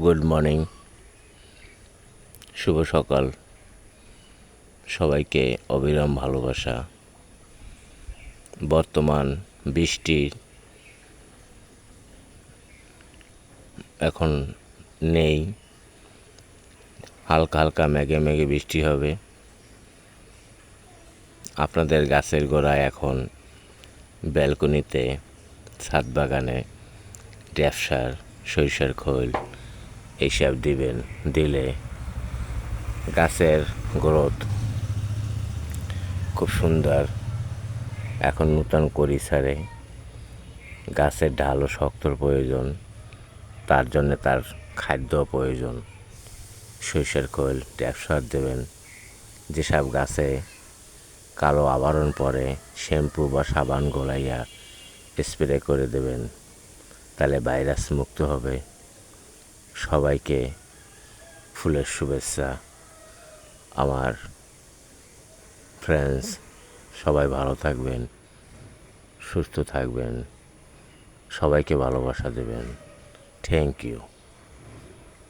Good morning, শুভ সকাল। সবাইকে অবিরাম ভালোবাসা। বর্তমান বৃষ্টির এখন নেই, হালকা হালকা মেঘে মেঘে বৃষ্টি হবে। আপনাদের গাছের গোড়ায় এখন ব্যালকনিতে, ছাদ বাগানে ট্যাপ সার, সরিষার খোল এইসব দিবেন। দিলে গাছের গ্রোথ খুব সুন্দর। এখন নূতন করি ছাড়ে, গাছের ঢাল ও শক্তর প্রয়োজন, তার জন্যে তার খাদ্য প্রয়োজন। সরিষার খোল ট্যাপ সার দেবেন। যেসব গাছে কালো আবরণ পড়ে, শ্যাম্পু বা সাবান গলাইয়া স্প্রে করে দেবেন, তাহলে ভাইরাস মুক্ত হবে। সবাইকে ফুলের শুভেচ্ছা। আমার ফ্রেন্ডস সবাই ভালো থাকবেন, সুস্থ থাকবেন, সবাইকে ভালোবাসা দেবেন। Thank you.